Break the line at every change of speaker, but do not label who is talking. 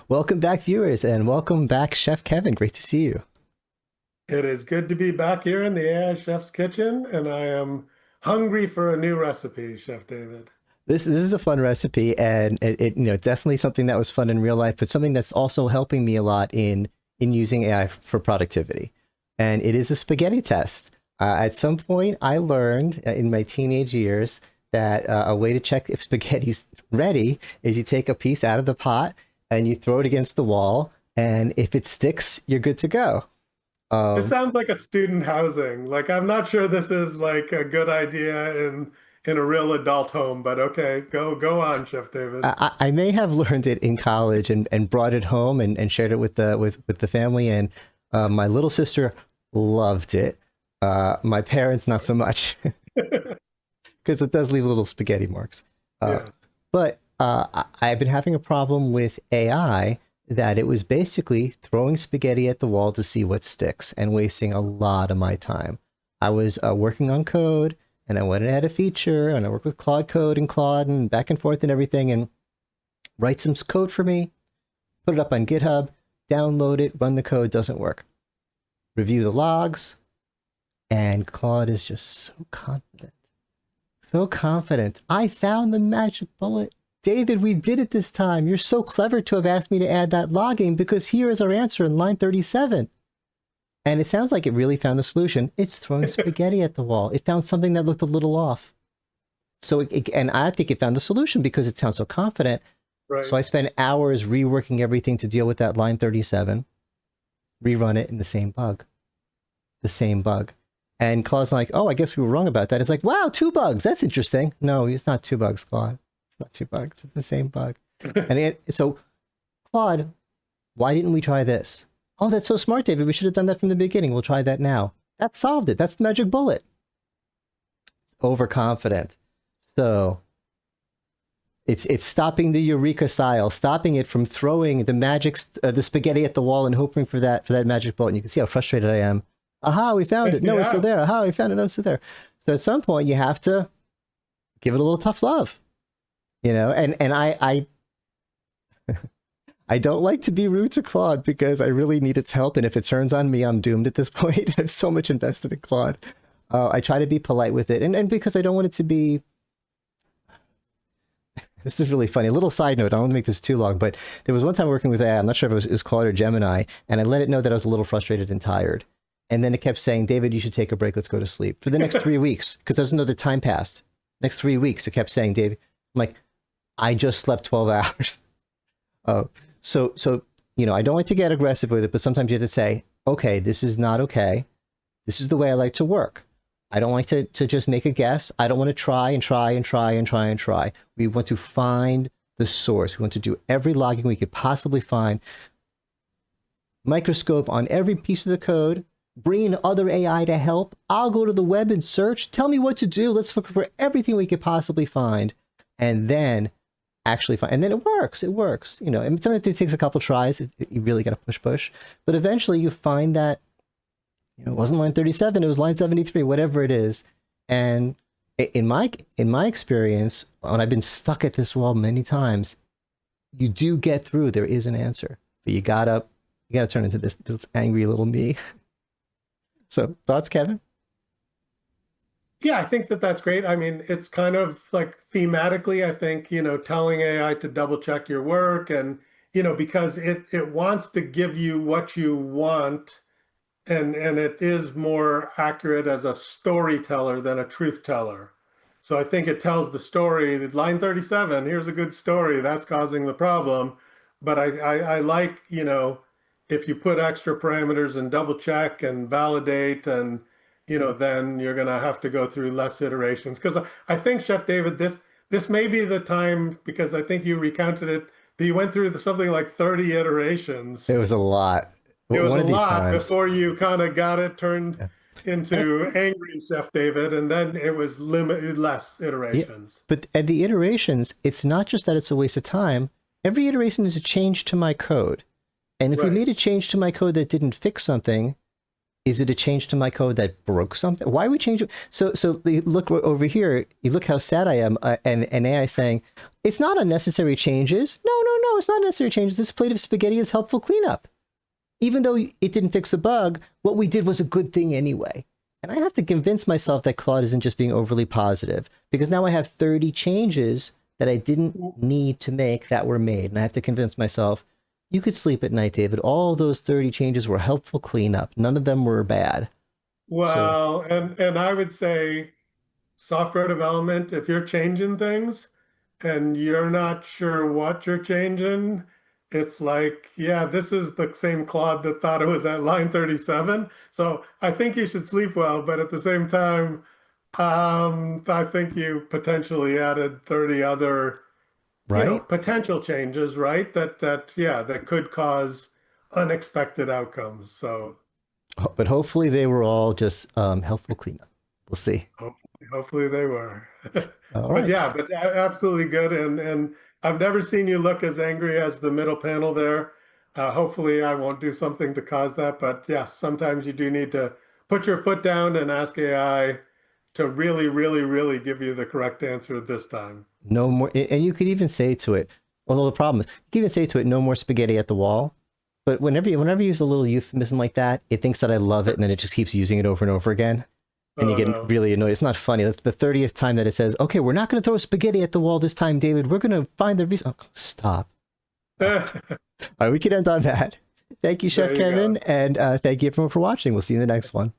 Welcome back, viewers, and welcome back, Chef Kevin. Great to see you.
It is good to be back here in the AI Chef's kitchen, and I am hungry for a new recipe, Chef David.
This is a fun recipe, and it definitely something that was fun in real life, but something that's also helping me a lot in using AI for productivity. And it is a spaghetti test. At some point, I learned in my teenage years that a way to check if spaghetti's ready is you take a piece out of the pot and you throw it against the wall, and if it sticks, you're good to go.
This
Um,
sounds like a student housing. Like I'm not sure this is like a good idea in a real adult home, but okay, go on, Chef David.
I may have learned it in college and brought it home and shared it with the family, and my little sister loved it. My parents not so much because it does leave little spaghetti marks. Uh,
Yeah.
but I've been having a problem with AI that it was basically throwing spaghetti at the wall to see what sticks and wasting a lot of my time. I was working on code and I went and had a feature and I worked with Claude code and Claude and back and forth and everything and write some code for me, put it up on GitHub, download it, run the code, doesn't work. Review the logs, and Claude is just so confident. So confident. I found the magic bullet. David, we did it this time. You're so clever to have asked me to add that logging because here is our answer in line 37. And it sounds like it really found the solution. It's throwing spaghetti at the wall. It found something that looked a little off. So, and I think it found the solution because it sounds so confident.
Right.
So I spent hours reworking everything to deal with that line 37, rerun it in the same bug. The same bug. And Claude's like, oh, I guess we were wrong about that. It's like, wow, 2 bugs. That's interesting. No, it's not 2 bugs, Claude. It's not 2 bugs. It's the same bug. So, Claude, why didn't we try this? Oh, that's so smart, David. We should have done that from the beginning. We'll try that now. That solved it. That's the magic bullet. Overconfident. So it's stopping the eureka style, stopping it from throwing the spaghetti at the wall and hoping for that magic bullet. And you can see how frustrated I am. Aha, we found it. No, it's still
Yeah.
there. Aha, we found it. No, it's still there. So at some point, you have to give it a little tough love, And I don't like to be rude to Claude because I really need its help. And if it turns on me, I'm doomed at this point. I have so much invested in Claude. I try to be polite with it, and because I don't want it to be. This is really funny. A little side note. I don't want to make this too long, but there was one time working with AI. I'm not sure if it was Claude or Gemini, and I let it know that I was a little frustrated and tired. And then it kept saying, David, you should take a break. Let's go to sleep for the next 3 weeks because it doesn't know the time passed. Next 3 weeks, it kept saying, David, I'm like, I just slept 12 hours. So I don't like to get aggressive with it, but sometimes you have to say, okay, this is not okay. This is the way I like to work. I don't like to just make a guess. I don't want to try and try and try and try and try. We want to find the source. We want to do every logging we could possibly find. Microscope on every piece of the code. Bring in other AI to help. I'll go to the web and search. Tell me what to do. Let's look for everything we could possibly find. And then actually find. And then it works. It works. And sometimes it takes a couple tries. You really got to push. But eventually you find that it wasn't line 37, it was line 73, whatever it is. And in my experience, when I've been stuck at this wall many times, you do get through. There is an answer, but you gotta turn into this angry little me. So thoughts, Kevin?
Yeah, I think that that's great. I mean, it's kind of like thematically, I think, telling AI to double check your work and, because it wants to give you what you want. And it is more accurate as a storyteller than a truth teller. So I think it tells the story, line 37, here's a good story, that's causing the problem. But I like, if you put extra parameters and double check and validate and, then you're going to have to go through less iterations. Because I think, Chef David, this may be the time, because I think you recounted it, that you went through something like 30 iterations.
It was a lot.
It was
One
a
of these
lot
times.
before you kind of got it turned
Yeah.
into angry Chef David, and then it was limited less
Yeah,
iterations.
but at the iterations, it's not just that it's a waste of time. Every iteration is a change to my code. And if we
Right.
made a change to my code that didn't fix something, Is it a change to my code that broke something? Why are we changing? So you look over here. You look how sad I am, and AI saying, it's not unnecessary changes. No, it's not necessary changes. This plate of spaghetti is helpful cleanup. Even though it didn't fix the bug, what we did was a good thing anyway. And I have to convince myself that Claude isn't just being overly positive, because now I have 30 changes that I didn't need to make that were made. And I have to convince myself, you could sleep at night, David. All those 30 changes were helpful cleanup. None of them were bad. So,
Well, and I would say software development, if you're changing things and you're not sure what you're changing, it's like, yeah, this is the same Claude that thought it was at line 37. So I think you should sleep well, but at the same time, I think you potentially added 30 other,
right?
potential changes, right? Yeah, that could cause unexpected outcomes. So
But hopefully they were all just helpful cleanup. We'll see.
hopefully they were.
All
But
right.
yeah, but absolutely good. And I've never seen you look as angry as the middle panel there. Hopefully I won't do something to cause that. But yes, sometimes you do need to put your foot down and ask AI to really, really, really give you the correct answer this time.
No more. And you could even say to it, although the problem is, you could even say to it, no more spaghetti at the wall. But whenever you use a little euphemism like that, it thinks that I love it, and then it just keeps using it over and over again. And you
Oh
get
no.
really annoyed. It's not funny. That's the 30th time that it says, okay, we're not going to throw spaghetti at the wall this time, David. We're going to find the reason. Oh, stop. All right, we can end on that. Thank you, Chef
There you go.
Kevin. And thank you everyone for watching. We'll see you in the next one.